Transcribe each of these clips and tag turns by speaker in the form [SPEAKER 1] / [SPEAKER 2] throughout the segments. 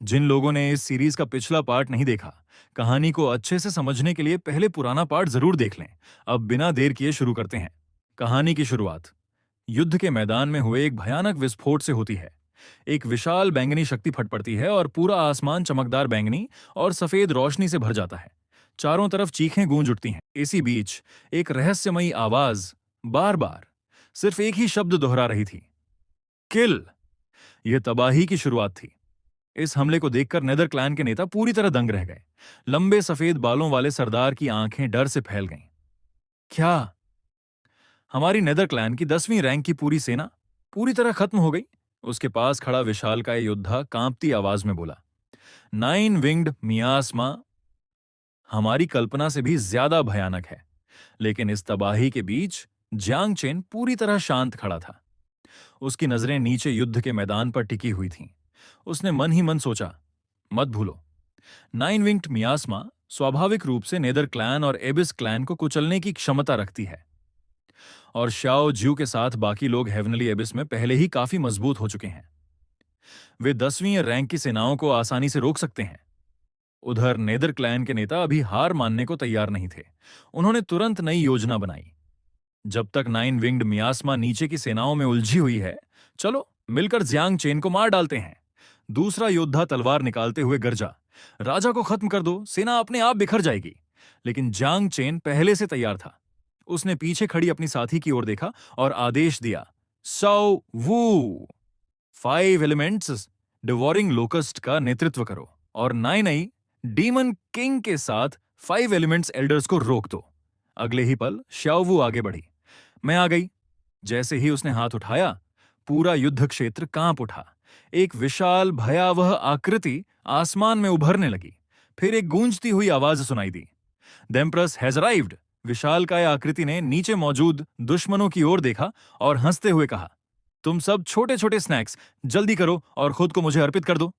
[SPEAKER 1] जिन लोगों ने इस सीरीज का पिछला पार्ट नहीं देखा, कहानी को अच्छे से समझने के लिए पहले पुराना पार्ट जरूर देख लें। अब बिना देर किए शुरू करते हैं। कहानी की शुरुआत युद्ध के मैदान में हुए एक भयानक विस्फोट से होती है। एक विशाल बैंगनी शक्ति फट पड़ती है और पूरा आसमान चमकदार बैंगनी और सफेद रोशनी से भर जाता है। चारों तरफ चीखें गूंज उठती हैं। इसी बीच एक रहस्यमयी आवाज बार बार सिर्फ एक ही शब्द दोहरा रही थी, किल। यह तबाही की शुरुआत थी। इस हमले को देखकर नेदर क्लैन के नेता पूरी तरह दंग रह गए। लंबे सफेद बालों वाले सरदार की आंखें डर से फैल गईं। क्या हमारी नेदर क्लैन की 10वीं रैंक की पूरी सेना पूरी तरह खत्म हो गई? उसके पास खड़ा विशालकाय योद्धा कांपती आवाज में बोला, 9 विंग्ड मियास्मा हमारी कल्पना से भी ज्यादा भयानक है। लेकिन इस तबाही के बीच जियांग चेन पूरी तरह शांत खड़ा था। उसकी नजरें नीचे युद्ध के मैदान पर टिकी हुई थीं। उसने मन ही मन सोचा, मत भूलो, 9 विंग्ड मियास्मा स्वाभाविक रूप से नेदर क्लैन और एबिस क्लैन को कुचलने की क्षमता रखती है। और शाओ ज्यू के साथ बाकी लोग हेवनली एबिस में पहले ही काफी मजबूत हो चुके हैं। वे 10वीं रैंक की सेनाओं को आसानी से रोक सकते हैं। उधर नेदर क्लैन के नेता अभी हार मानने को तैयार नहीं थे। उन्होंने तुरंत नई योजना बनाई। जब तक 9 विंग्ड मियास्मा नीचे की सेनाओं में उलझी हुई है, चलो मिलकर जियांग चेन को मार डालते हैं। दूसरा योद्धा तलवार निकालते हुए गरजा, राजा को खत्म कर दो, सेना अपने आप बिखर जाएगी। लेकिन जियांग चेन पहले से तैयार था। उसने पीछे खड़ी अपनी साथी की ओर देखा और आदेश दिया, सौ वू 5 एलिमेंट्स डिवोरिंग लोकस्ट का नेतृत्व करो और 9 डीमन किंग के साथ 5 एलिमेंट्स एल्डर्स को रोक दो। अगले ही पल शाओवू आगे बढ़ी। मैं आ गई। जैसे ही उसने हाथ उठाया, पूरा युद्ध क्षेत्र कांप उठा। एक विशाल भयावह आकृति आसमान में उभरने लगी। फिर एक गूंजती हुई आवाज सुनाई दी, द एम्प्रेस हैज अराइव्ड। विशालकाय आकृति ने नीचे मौजूद दुश्मनों की ओर देखा और हंसते हुए कहा, तुम सब छोटे छोटे स्नैक्स जल्दी करो और खुद को मुझे अर्पित कर दो।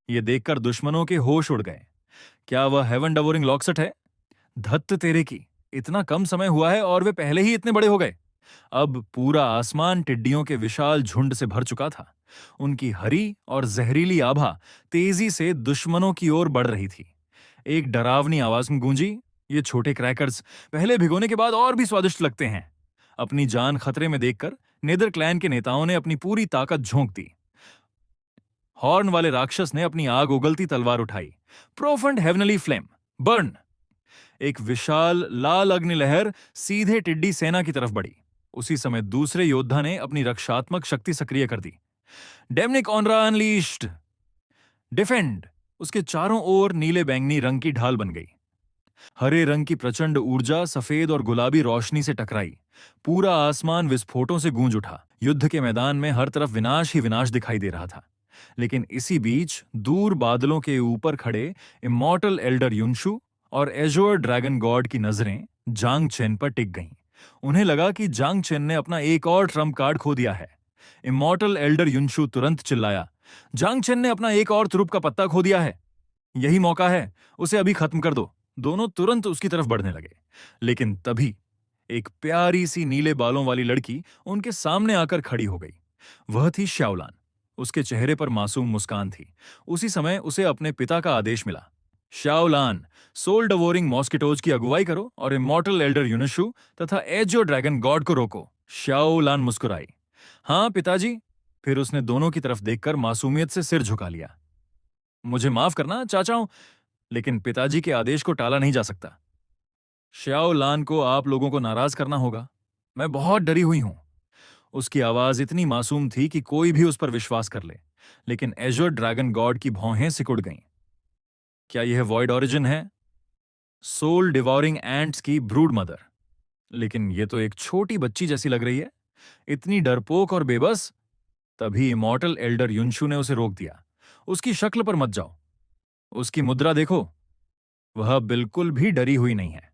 [SPEAKER 1] यह देखकर दुश्मनों के होश उड़ गए। क्या वह हेवन डवोरिंग लॉक्सट है? धत्त तेरे की, इतना कम समय हुआ है और वे पहले ही इतने बड़े हो गए। अब पूरा आसमान टिड्डियों के विशाल झुंड से भर चुका था। उनकी हरी और जहरीली आभा तेजी से दुश्मनों की ओर बढ़ रही थी। एक डरावनी आवाज गूंजी, ये छोटे क्रैकर्स पहले भिगोने के बाद और भी स्वादिष्ट लगते हैं। अपनी जान खतरे में देखकर नेदर क्लैन के नेताओं ने अपनी पूरी ताकत झोंक दी। हॉर्न वाले राक्षस ने अपनी आग उगलती तलवार उठाई, प्रोफंड हेवनली फ्लेम बर्न। एक विशाल लाल अग्निलहर सीधे टिड्डी सेना की तरफ बढ़ी। उसी समय दूसरे योद्धा ने अपनी रक्षात्मक शक्ति सक्रिय कर दी, डेमनिक ऑनरा अनलीश्ड डिफेंड। उसके चारों ओर नीले बैंगनी रंग की ढाल बन गई। हरे रंग की प्रचंड ऊर्जा सफेद और गुलाबी रोशनी से टकराई। पूरा आसमान विस्फोटों से गूंज उठा। युद्ध के मैदान में हर तरफ विनाश ही विनाश दिखाई दे रहा था। लेकिन इसी बीच दूर बादलों के ऊपर खड़े इमॉर्टल एल्डर युनशु और एजोर ड्रैगन गॉड की नजरें जांग चेन पर टिक गईं। उन्हें लगा कि जांग चेन ने अपना एक और ट्रम्प कार्ड खो दिया है। इमॉर्टल एल्डर युनशु तुरंत चिल्लाया, जांग चेन ने अपना एक और तुरुप का पत्ता खो दिया है। यही मौका है, उसे अभी खत्म कर दो। दोनों तुरंत उसकी तरफ बढ़ने लगे। लेकिन तभी एक प्यारी सी नीले बालों वाली लड़की उनके सामने आकर खड़ी हो गई। वह थी शाओलान। उसके चेहरे पर मासूम मुस्कान थी। उसी समय उसे अपने पिता का आदेश मिला, शाओलान, सोल डवोरिंग मॉस्किटोज की अगुवाई करो और इमॉर्टल एल्डर यूनिशु तथा एजो ड्रैगन गॉड को रोको। शाओलान मुस्कुराई, हाँ पिताजी। फिर उसने दोनों की तरफ देखकर मासूमियत से सिर झुका लिया। मुझे माफ करना चाचाओं, लेकिन पिताजी के आदेश को टाला नहीं जा सकता। शाओलान को आप लोगों को नाराज करना होगा। मैं बहुत डरी हुई हूं। उसकी आवाज इतनी मासूम थी कि कोई भी उस पर विश्वास कर ले। लेकिन एजोर ड्रैगन गॉड की भौहें सिकुड़ गईं। क्या यह वॉइड ओरिजिन है? सोल डिवोरिंग एंट्स की ब्रूड मदर। लेकिन यह तो एक छोटी बच्ची जैसी लग रही है, इतनी डरपोक और बेबस। तभी इमॉर्टल एल्डर युनशु ने उसे रोक दिया। उसकी शक्ल पर मत जाओ। उसकी मुद्रा देखो, वह बिल्कुल भी डरी हुई नहीं है।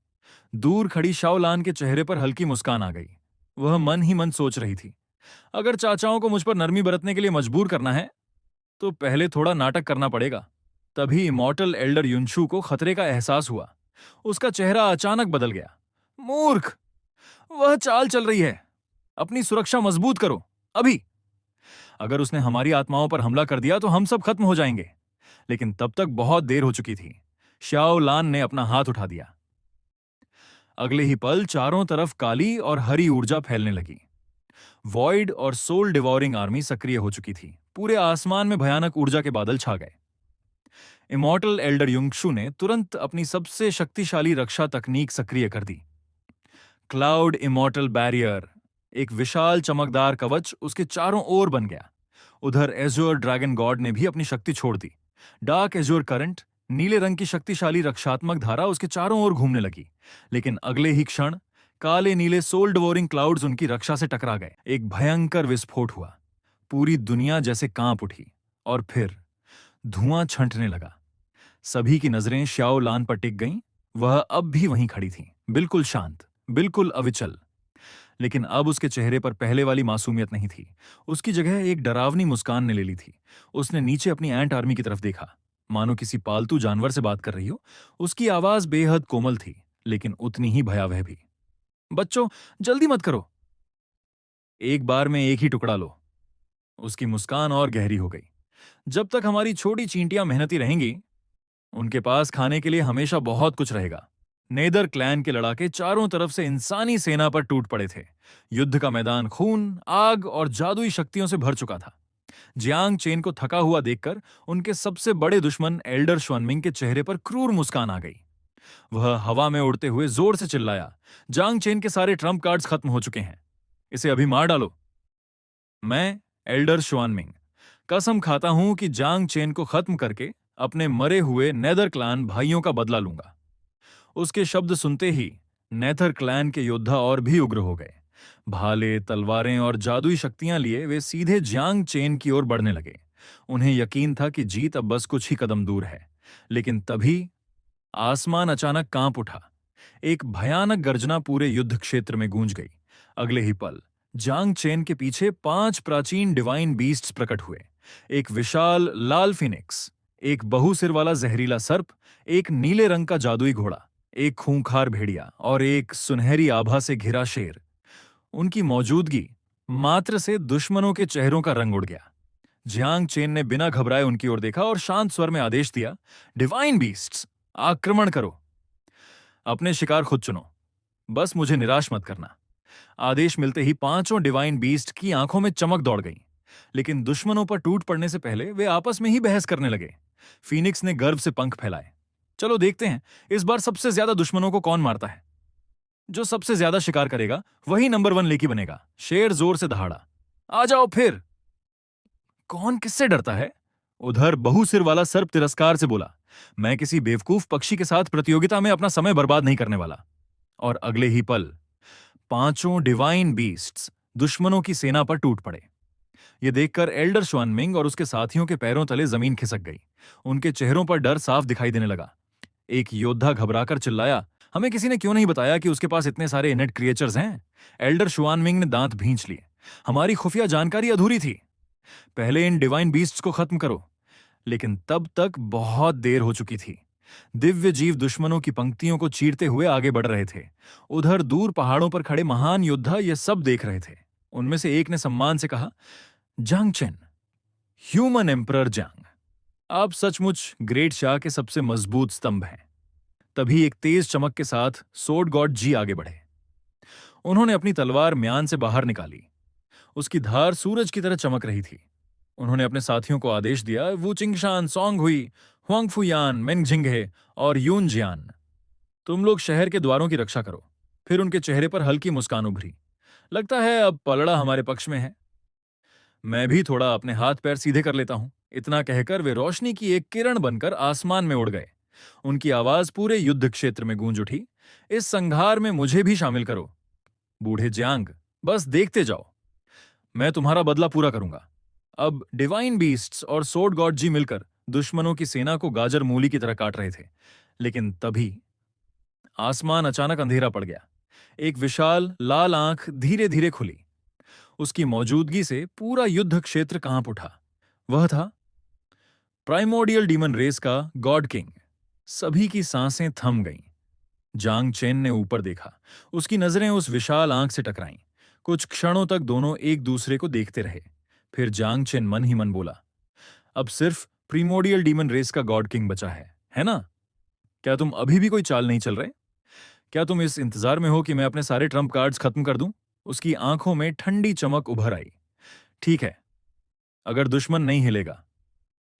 [SPEAKER 1] दूर खड़ी शाओलान के चेहरे पर हल्की मुस्कान आ गई। वह मन ही मन सोच रही थी, अगर चाचाओं को मुझ पर नरमी बरतने के लिए मजबूर करना है तो पहले थोड़ा नाटक करना पड़ेगा। तभी इमॉर्टल एल्डर युनशु को खतरे का एहसास हुआ। उसका चेहरा अचानक बदल गया। मूर्ख, वह चाल चल रही है। अपनी सुरक्षा मजबूत करो अभी। अगर उसने हमारी आत्माओं पर हमला कर दिया तो हम सब खत्म हो जाएंगे। लेकिन तब तक बहुत देर हो चुकी थी। श्याओ लान ने अपना हाथ उठा दिया। अगले ही पल चारों तरफ काली और हरी ऊर्जा फैलने लगी। वॉइड और सोल डिवोरिंग आर्मी सक्रिय हो चुकी थी। पूरे आसमान में भयानक ऊर्जा के बादल छा गए। इमॉर्टल एल्डर युंगशु ने तुरंत अपनी सबसे शक्तिशाली रक्षा तकनीक सक्रिय कर दी, क्लाउड इमॉर्टल बैरियर। एक विशाल चमकदार कवच उसके चारों ओर बन गया। उधर एज़्योर ड्रैगन गॉड ने भी अपनी शक्ति छोड़ दी। डार्क एज़्योर करंट, नीले रंग की शक्तिशाली रक्षात्मक धारा उसके चारों ओर घूमने लगी। लेकिन अगले ही क्षण काले नीले सोल डिवोरिंग क्लाउड्स उनकी रक्षा से टकरा गए। एक भयंकर विस्फोट हुआ। पूरी दुनिया जैसे कांप उठी और फिर धुआं छंटने लगा। सभी की नजरें श्याओ लान पर टिक गईं। वह अब भी वहीं खड़ी थी, बिल्कुल शांत, बिल्कुल अविचल। लेकिन अब उसके चेहरे पर पहले वाली मासूमियत नहीं थी। उसकी जगह एक डरावनी मुस्कान ने ले ली थी। उसने नीचे अपनी एंट आर्मी की तरफ देखा, मानो किसी पालतू जानवर से बात कर रही हो। उसकी आवाज बेहद कोमल थी, लेकिन उतनी ही भयावह भी। बच्चों, जल्दी मत करो, एक बार में एक ही टुकड़ा लो। उसकी मुस्कान और गहरी हो गई। जब तक हमारी छोटी चींटियां मेहनती रहेंगी, उनके पास खाने के लिए हमेशा बहुत कुछ रहेगा। नेदर क्लैन के लड़ाके चारों तरफ से इंसानी सेना पर टूट पड़े थे। युद्ध का मैदान खून, आग और जादुई शक्तियों से भर चुका था। जियांग चेन को थका हुआ देखकर उनके सबसे बड़े दुश्मन एल्डर श्वानमिंग के चेहरे पर क्रूर मुस्कान आ गई। वह हवा में उड़ते हुए जोर से चिल्लाया, जांग चेन के सारे ट्रम्प कार्ड्स खत्म हो चुके हैं, इसे अभी मार डालो। मैं, एल्डर श्वानमिंग, कसम खाता हूं कि जांग चेन को खत्म करके अपने मरे हुए नेदर क्लैन भाइयों का बदला लूंगा। उसके शब्द सुनते ही नेथर क्लैन के योद्धा और भी उग्र हो गए। भाले, तलवारें और जादुई शक्तियां लिए वे सीधे जियांग चेन की ओर बढ़ने लगे। उन्हें यकीन था कि जीत अब बस कुछ ही कदम दूर है। लेकिन तभी आसमान अचानक कांप उठा। एक भयानक गर्जना पूरे युद्ध क्षेत्र में गूंज गई। अगले ही पल जांग चेन के पीछे 5 प्राचीन डिवाइन बीस्ट्स प्रकट हुए। एक विशाल लाल फिनिक्स, एक बहुसिर वाला जहरीला सर्प, एक नीले रंग का जादुई घोड़ा, एक खूंखार भेड़िया और एक सुनहरी आभा से घिरा शेर। उनकी मौजूदगी मात्र से दुश्मनों के चेहरों का रंग उड़ गया। जियांग चेन ने बिना घबराए उनकी ओर देखा और शांत स्वर में आदेश दिया, डिवाइन बीस्ट्स, आक्रमण करो। अपने शिकार खुद चुनो, बस मुझे निराश मत करना। आदेश मिलते ही पांचों डिवाइन बीस्ट की आंखों में चमक दौड़ गई। लेकिन दुश्मनों पर टूट पड़ने से पहले वे आपस में ही बहस करने लगे। फीनिक्स ने गर्व से पंख फैलाए। चलो देखते हैं इस बार सबसे ज्यादा दुश्मनों को कौन मारता है। जो सबसे ज्यादा शिकार करेगा वही नंबर 1 लेकी बनेगा। शेर जोर से दहाड़ा, आ जाओ फिर। कौन किससे डरता है? उधर बहुसिर वाला सर्प तिरस्कार से बोला, मैं किसी बेवकूफ पक्षी के साथ प्रतियोगिता में अपना समय बर्बाद नहीं करने वाला। और अगले ही पल पांचों डिवाइन बीस्ट्स दुश्मनों की सेना पर टूट पड़े। यह देखकर एल्डर श्वानमिंग और उसके साथियों के पैरों तले जमीन खिसक गई। उनके चेहरों पर डर साफ दिखाई देने लगा। एक योद्धा घबराकर चिल्लाया, हमें किसी ने क्यों नहीं बताया कि उसके पास इतने सारे इनेट क्रिएचर्स हैं? एल्डर श्वानमिंग ने दांत भींच लिए। हमारी खुफिया जानकारी अधूरी थी। पहले इन डिवाइन बीस्ट्स को खत्म करो। लेकिन तब तक बहुत देर हो चुकी थी। दिव्य जीव दुश्मनों की पंक्तियों को चीरते हुए आगे बढ़ रहे थे। उधर दूर पहाड़ों पर खड़े महान योद्धा ये सब देख रहे थे। उनमें से एक ने सम्मान से कहा, जांग चेन, ह्यूमन एम्परर जांग, आप सचमुच ग्रेट शाह के सबसे मजबूत स्तंभ हैं। तभी एक तेज चमक के साथ सोर्ड गॉड जी आगे बढ़े। उन्होंने अपनी तलवार म्यान से बाहर निकाली। उसकी धार सूरज की तरह चमक रही थी। उन्होंने अपने साथियों को आदेश दिया, वू चिंगशान, सोंग हुई, हुआंग फुयान, मेंगजिंगे और यून जियान, तुम लोग शहर के द्वारों की रक्षा करो। फिर उनके चेहरे पर हल्की मुस्कान उभरी। लगता है अब पलड़ा हमारे पक्ष में है। मैं भी थोड़ा अपने हाथ पैर सीधे कर लेता हूं। इतना कहकर वे रोशनी की एक किरण बनकर आसमान में उड़ गए। उनकी आवाज पूरे युद्ध क्षेत्र में गूंज उठी, इस संघार में मुझे भी शामिल करो। बूढ़े जियांग, बस देखते जाओ, मैं तुम्हारा बदला पूरा करूंगा। अब डिवाइन बीस्ट्स और सोर्ड गॉड जी मिलकर दुश्मनों की सेना को गाजर मूली की तरह काट रहे थे। लेकिन तभी आसमान अचानक अंधेरा पड़ गया। एक विशाल लाल आंख धीरे धीरे खुली। उसकी मौजूदगी से पूरा युद्ध क्षेत्र कांप उठा। वह था प्राइमोर्डियल डीमन रेस का गॉड किंग। सभी की सांसें थम गईं। जांग चेन ने ऊपर देखा। उसकी नजरें उस विशाल आंख से टकराईं। कुछ क्षणों तक दोनों एक दूसरे को देखते रहे। फिर जांग चेन मन ही मन बोला, अब सिर्फ प्रीमोडियल डीमन रेस का गॉड किंग बचा है ना? क्या तुम अभी भी कोई चाल नहीं चल रहे? क्या तुम इस इंतजार में हो कि मैं अपने सारे ट्रम्प कार्ड्स खत्म कर दूं? उसकी आंखों में ठंडी चमक उभर आई। ठीक है, अगर दुश्मन नहीं हिलेगा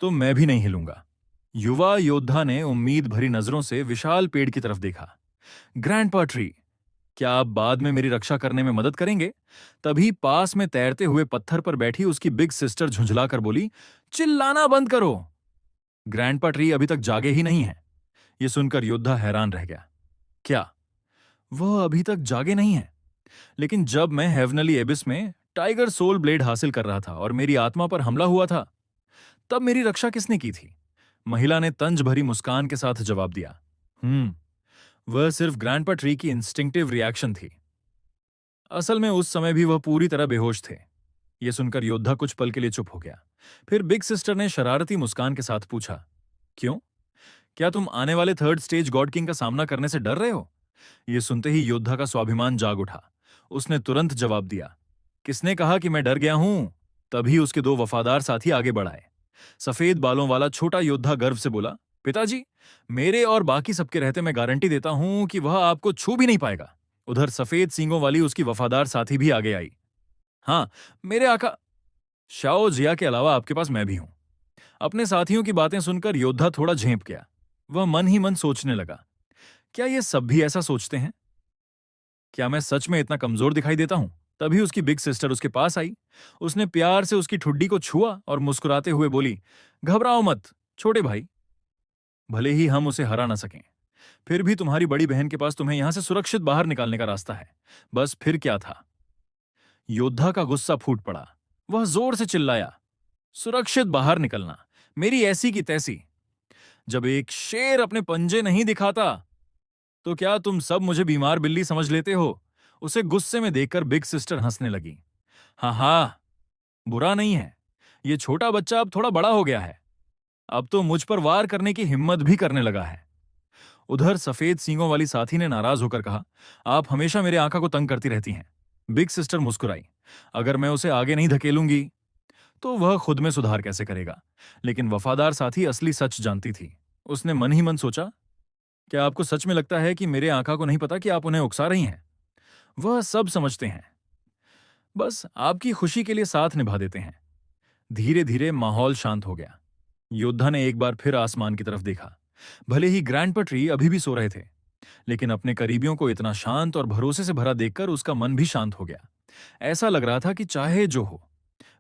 [SPEAKER 1] तो मैं भी नहीं हिलूंगा। युवा योद्धा ने उम्मीद भरी नजरों से विशाल पेड़ की तरफ देखा। ग्रैंडपा ट्री, क्या आप बाद में मेरी रक्षा करने में मदद करेंगे? तभी पास में तैरते हुए पत्थर पर बैठी उसकी बिग सिस्टर झुंझलाकर बोली, चिल्लाना बंद करो। ग्रैंडपा ट्री अभी तक जागे ही नहीं है। यह सुनकर योद्धा हैरान रह गया। क्या वह अभी तक जागे नहीं है? लेकिन जब मैं हेवनली एबिस में टाइगर सोल ब्लेड हासिल कर रहा था और मेरी आत्मा पर हमला हुआ था, तब मेरी रक्षा किसने की थी? महिला ने तंज भरी मुस्कान के साथ जवाब दिया, वह सिर्फ ग्रैंडपा ट्री की इंस्टिंक्टिव रिएक्शन थी। असल में उस समय भी वह पूरी तरह बेहोश थे। यह सुनकर योद्धा कुछ पल के लिए चुप हो गया। फिर बिग सिस्टर ने शरारती मुस्कान के साथ पूछा, क्यों? क्या तुम आने वाले थर्ड स्टेज गॉड किंग का सामना करने से डर रहे हो? यह सुनते ही योद्धा का स्वाभिमान जाग उठा। उसने तुरंत जवाब दिया, किसने कहा कि मैं डर गया हूं? तभी उसके दो वफादार साथी आगे बढ़ाए। सफेद बालों वाला छोटा योद्धा गर्व से बोला, पिताजी, मेरे और बाकी सबके रहते मैं गारंटी देता हूं कि वह आपको छू भी नहीं पाएगा। उधर सफेद सींगों वाली उसकी वफादार साथी भी आगे आई। हाँ, मेरे आका शाओ जिया के अलावा आपके पास मैं भी हूं। अपने साथियों की बातें सुनकर योद्धा थोड़ा झेंप गया। वह मन ही मन सोचने लगा, क्या ये सब भी ऐसा सोचते हैं? क्या मैं सच में इतना कमजोर दिखाई देता हूं? तभी उसकी बिग सिस्टर उसके पास आई। उसने प्यार से उसकी ठुड्डी को छुआ और मुस्कुराते हुए बोली, घबराओ मत छोटे भाई, भले ही हम उसे हरा ना सकें, फिर भी तुम्हारी बड़ी बहन के पास तुम्हें यहां से सुरक्षित बाहर निकालने का रास्ता है। बस फिर क्या था? योद्धा का गुस्सा फूट पड़ा। वह जोर से चिल्लाया, सुरक्षित बाहर निकलना? मेरी ऐसी की तैसी। जब एक शेर अपने पंजे नहीं दिखाता तो क्या तुम सब मुझे बीमार बिल्ली समझ लेते हो? उसे गुस्से में देखकर बिग सिस्टर हंसने लगी। हाँ हाँ, बुरा नहीं है। ये छोटा बच्चा अब थोड़ा बड़ा हो गया है। अब तो मुझ पर वार करने की हिम्मत भी करने लगा है। उधर सफेद सींगों वाली साथी ने नाराज होकर कहा, आप हमेशा मेरे आंखा को तंग करती रहती हैं। बिग सिस्टर मुस्कुराई, अगर मैं उसे आगे नहीं धकेलूंगी तो वह खुद में सुधार कैसे करेगा? लेकिन वफादार साथी असली सच जानती थी। उसने मन ही मन सोचा, क्या आपको सच में लगता है कि मेरे आंखा को नहीं पता कि आप उन्हें उकसा रही हैं? वह सब समझते हैं, बस आपकी खुशी के लिए साथ निभा देते हैं। धीरे धीरे माहौल शांत हो गया। योद्धा ने एक बार फिर आसमान की तरफ देखा। भले ही ग्रैंडपा ट्री अभी भी सो रहे थे, लेकिन अपने करीबियों को इतना शांत और भरोसे से भरा देखकर उसका मन भी शांत हो गया। ऐसा लग रहा था कि चाहे जो हो,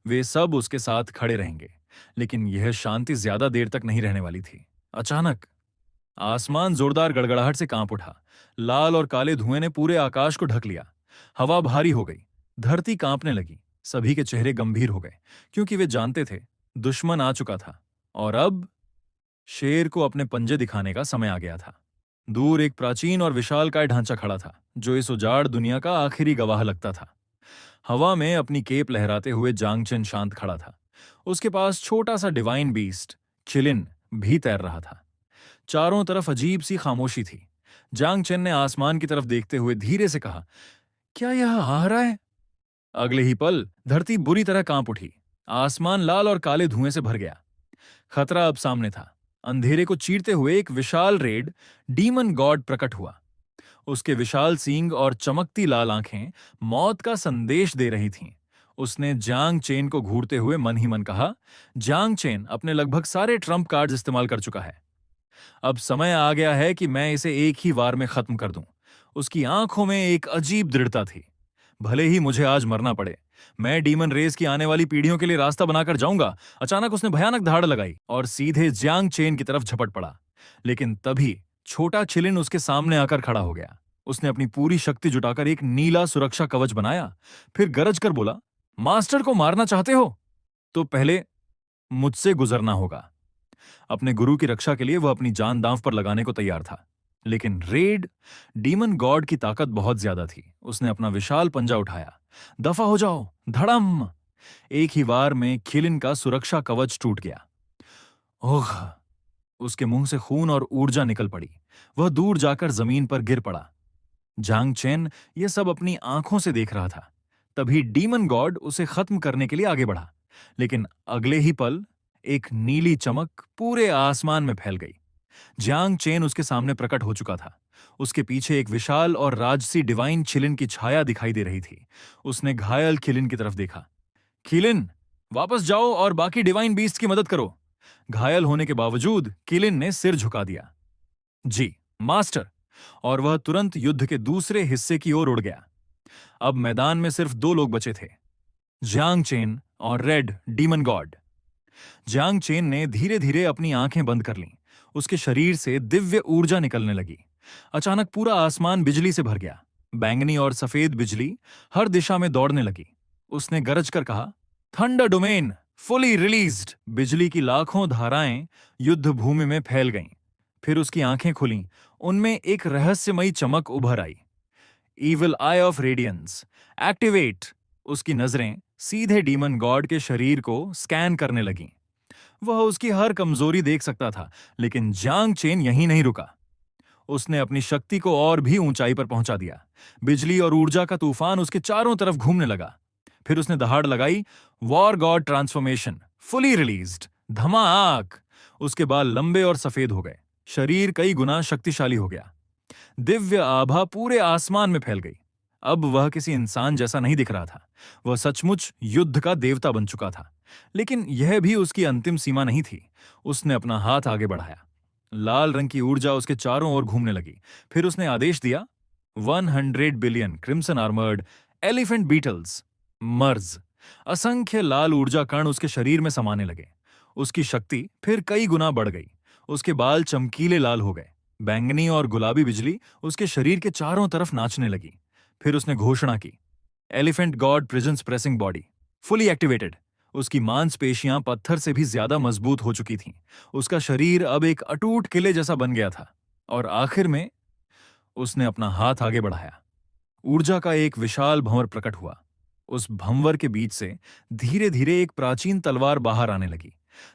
[SPEAKER 1] वे सब उसके साथ खड़े रहेंगे। लेकिन यह शांति ज्यादा देर तक नहीं रहने वाली थी। अचानक आसमान जोरदार गड़गड़ाहट से कांप उठा। लाल और काले धुएं ने पूरे आकाश को ढक लिया। हवा भारी हो गई, धरती कांपने लगी। सभी के चेहरे गंभीर हो गए, क्योंकि वे जानते थे दुश्मन आ चुका था और अब शेर को अपने पंजे दिखाने का समय आ गया था। दूर एक प्राचीन और विशालकाय ढांचा खड़ा था, जो इस उजाड़ दुनिया का आखिरी गवाह लगता था। हवा में अपनी केप लहराते हुए जांग चेन शांत खड़ा था। उसके पास छोटा सा डिवाइन बीस्ट चिलिन भी तैर रहा था। चारों तरफ अजीब सी खामोशी थी। जांग चेन ने आसमान की तरफ देखते हुए धीरे से कहा, क्या यह आ रहा है? अगले ही पल धरती बुरी तरह कांप उठी। आसमान लाल और काले धुएं से भर गया। खतरा अब सामने था। अंधेरे को चीरते हुए एक विशाल रेड डीमन गॉड प्रकट हुआ। उसके विशाल सींग और चमकती लाल आंखें मौत का संदेश दे रही थीं। उसने जांग चेन को घूरते हुए मन ही मन कहा, जांग चेन अपने लगभग सारे ट्रम्प कार्ड्स इस्तेमाल कर चुका है। अब समय आ गया है कि मैं इसे एक ही वार में खत्म कर दूं। उसकी आंखों में एक अजीब दृढ़ता थी। भले ही मुझे आज मरना पड़े, मैं डीमन रेस की आने वाली पीढ़ियों के लिए रास्ता बनाकर जाऊंगा। अचानक उसने भयानक धाड़ लगाई और सीधे जियांग चेन की तरफ झपट पड़ा। लेकिन तभी छोटा चिलिन उसके सामने आकर खड़ा हो गया। उसने अपनी पूरी शक्ति जुटाकर एक नीला सुरक्षा कवच बनाया, फिर गरज कर बोला, मास्टर को मारना चाहते हो तो पहले मुझसे गुजरना होगा। अपने गुरु की रक्षा के लिए वह अपनी जान दांव पर लगाने को तैयार था। लेकिन रेड डीमन गॉड की ताकत बहुत ज्यादा थी। उसने अपना विशाल पंजा उठाया। दफा हो जाओ, धड़म! एक ही वार में खिलिन का सुरक्षा कवच टूट गया। ओह! उसके मुंह से खून और ऊर्जा निकल पड़ी। वह दूर जाकर जमीन पर गिर पड़ा। जांग चेन यह सब अपनी आंखों से देख रहा था। तभी डीमन गॉड उसे खत्म करने के लिए आगे बढ़ा। लेकिन अगले ही पल एक नीली चमक पूरे आसमान में फैल गई। जियांग चेन उसके सामने प्रकट हो चुका था। उसके पीछे एक विशाल और राजसी डिवाइन खिलिन की छाया दिखाई दे रही थी। उसने घायल खिलिन की तरफ देखा। खिलिन, वापस जाओ और बाकी डिवाइन बीस्ट की मदद करो। घायल होने के बावजूद किलिन ने सिर झुका दिया। जी मास्टर। और वह तुरंत युद्ध के दूसरे हिस्से की ओर उड़ गया। अब मैदान में सिर्फ दो लोग बचे थे, जियांग चेन और red demon God. Jiang chain ने धीरे धीरे अपनी आंखें बंद कर लीं। उसके शरीर से दिव्य ऊर्जा निकलने लगी। अचानक पूरा आसमान बिजली से भर गया। बैंगनी और सफेद बिजली हर दिशा में दौड़ने लगी। उसने गरज कर कहा, थंडर डोमेन फुली रिलीज्ड। बिजली की लाखों धाराएं युद्ध भूमि में फैल गईं। फिर उसकी आंखें खुलीं। उनमें एक रहस्यमयी चमक उभर आई। Evil eye of radiance activate. उसकी नजरें सीधे डीमन गॉड के शरीर को स्कैन करने लगीं। वह उसकी हर कमजोरी देख सकता था, लेकिन जियांग चेन यहीं नहीं रुका। उसने अपनी शक्ति को और भी ऊंचाई पर पहुंचा दिया। बिजली और ऊर्जा का तूफान उसके चारों तरफ घूमने लगा। फिर उसने दहाड़ लगाई, war god transformation fully released. धमाक! उसके बाल लंबे और सफेद हो गए। शरीर कई गुना शक्तिशाली हो गया। दिव्य आभा पूरे आसमान में फैल गई। अब वह किसी इंसान जैसा नहीं दिख रहा था। वह सचमुच युद्ध का देवता बन चुका था। लेकिन यह भी उसकी अंतिम सीमा नहीं थी। उसने अपना हाथ आगे बढ़ाया। लाल रंग की ऊर्जा उसके चारों ओर घूमने लगी। फिर उसने आदेश दिया, 100 billion crimson armoured elephant beetles merge. असंख्य लाल ऊर्जा कण उसके शरीर में समाने लगे। उसकी शक्ति फिर कई गुना बढ़ गई। उसके बाल चमकीले लाल हो गए। बैंगनी और गुलाबी बिजली उसके शरीर के चारों तरफ नाचने लगी। फिर उसने घोषणा की, elephant God presence pressing body fully activated. उसकी मांसपेशियां पत्थर से भी ज्यादा मजबूत हो चुकी थीं। उसका शरीर अब एक अटूट किले जैसा बन गया था। और आखिर में उसने अपना हाथ आगे बढ़ाया। ऊर्जा का एक विशाल भंवर प्रकट हुआ। उस भंवर के बीच से धीरे धीरे एक प्राचीन तलवार बाहर आने लगी।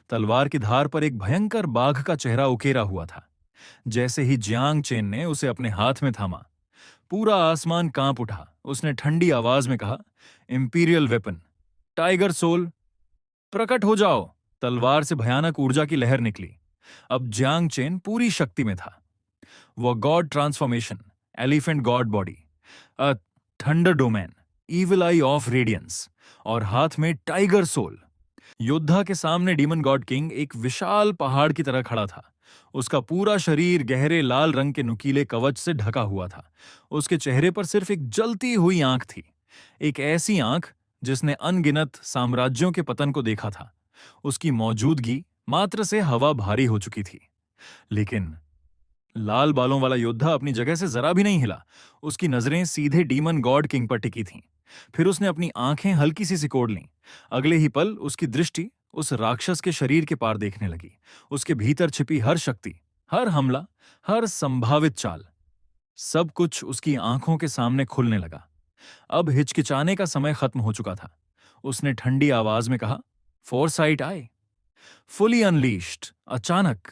[SPEAKER 1] तलवार की धार पर एक भयंकर बाघ का चेहरा उकेरा हुआ था। जैसे ही जियांग चेन ने उसे अपने हाथ में थामा, पूरा आसमान कांप उठा। उसने ठंडी आवाज में कहा, इंपीरियल वेपन टाइगर सोल प्रकट हो जाओ। तलवार से भयानक ऊर्जा की लहर निकली। अब जियांग चेन पूरी शक्ति में था। वह god transformation elephant god body, a thunder domain, evil eye of radiance और हाथ में टाइगर सोल। योद्धा के सामने डीमन गॉड किंग एक विशाल पहाड़ की तरह खड़ा था। उसका पूरा शरीर गहरे लाल रंग के नुकीले कवच से ढका हुआ था। उसके चेहरे पर सिर्फ एक जलती हुई आंख थी। एक ऐसी आंख जिसने अनगिनत साम्राज्यों के पतन को देखा था। उसकी मौजूदगी मात्र से हवा भारी हो चुकी थी। लेकिन लाल बालों वाला योद्धा अपनी जगह से जरा भी नहीं हिला। उसकी नजरें सीधे डीमन गॉड किंग पर टिकी थीं। फिर उसने अपनी आंखें हल्की सी सिकोड़ लीं। अगले ही पल उसकी दृष्टि उस राक्षस के शरीर के पार देखने लगी। उसके भीतर छिपी हर शक्ति, हर हमला, हर संभावित चाल, सब कुछ उसकी आंखों के सामने खुलने लगा। अब हिचकिचाने का समय खत्म हो चुका था। उसने ठंडी आवाज में कहा, फोरसाइट आई फुली अनलीश्ड। अचानक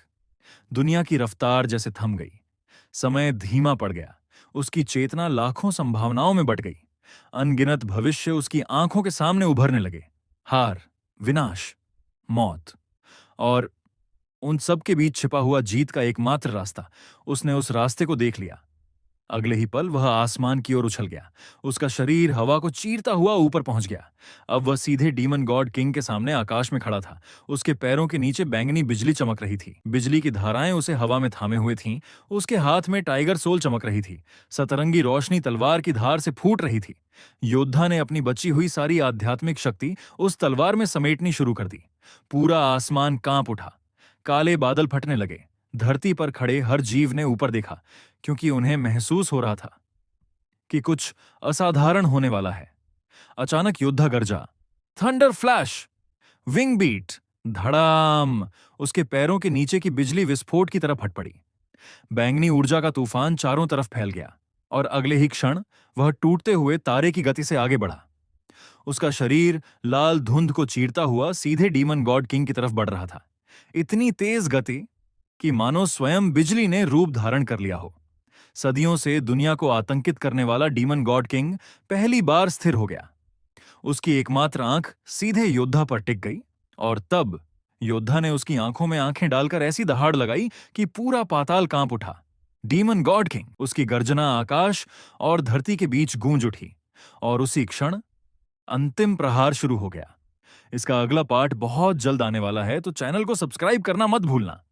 [SPEAKER 1] दुनिया की रफ्तार जैसे थम गई। समय धीमा पड़ गया। उसकी चेतना लाखों संभावनाओं में बट गई। अनगिनत भविष्य उसकी आंखों के सामने उभरने लगे। हार, विनाश, मौत और उन सब के बीच छिपा हुआ जीत का एकमात्र रास्ता। उसने उस रास्ते को देख लिया। अगले ही पल वह आसमान की ओर उछल गया। उसका शरीर हवा को चीरता हुआ ऊपर पहुंच गया। अब वह सीधे डीमन गॉड किंग के सामने आकाश में खड़ा था। उसके पैरों के नीचे बैंगनी बिजली चमक रही थी। बिजली की धाराएं उसे हवा में थामे हुए थीं। उसके हाथ में टाइगर सोल चमक रही थी। सतरंगी रोशनी तलवार की धार से फूट रही थी। योद्धा ने अपनी बची हुई सारी आध्यात्मिक शक्ति उस तलवार में समेटनी शुरू कर दी। पूरा आसमान कांप उठा। काले बादल फटने लगे। धरती पर खड़े हर जीव ने ऊपर देखा, क्योंकि उन्हें महसूस हो रहा था कि कुछ असाधारण होने वाला है। अचानक योद्धा गरजा, थंडर फ्लैश, विंग बीट, धड़ाम। उसके पैरों के नीचे की बिजली विस्फोट की तरह फट पड़ी। बैंगनी ऊर्जा का तूफान चारों तरफ फैल गया और अगले ही क्षण वह टूटते हुए तारे की गति से आगे बढ़ा। उसका शरीर लाल धुंध को चीरता हुआ सीधे डीमन गॉड किंग की तरफ बढ़ रहा था। इतनी तेज गति कि मानो स्वयं बिजली ने रूप धारण कर लिया हो। सदियों से दुनिया को आतंकित करने वाला डीमन गॉड किंग पहली बार स्थिर हो गया। उसकी एकमात्र आंख सीधे योद्धा पर टिक गई और तब योद्धा ने उसकी आंखों में आंखें डालकर ऐसी दहाड़ लगाई कि पूरा पाताल कांप उठा। डीमन गॉड किंग, उसकी गर्जना आकाश और धरती के बीच गूंज उठी, और उसी क्षण अंतिम प्रहार शुरू हो गया। इसका अगला पार्ट बहुत जल्द आने वाला है, तो चैनल को सब्सक्राइब करना मत भूलना।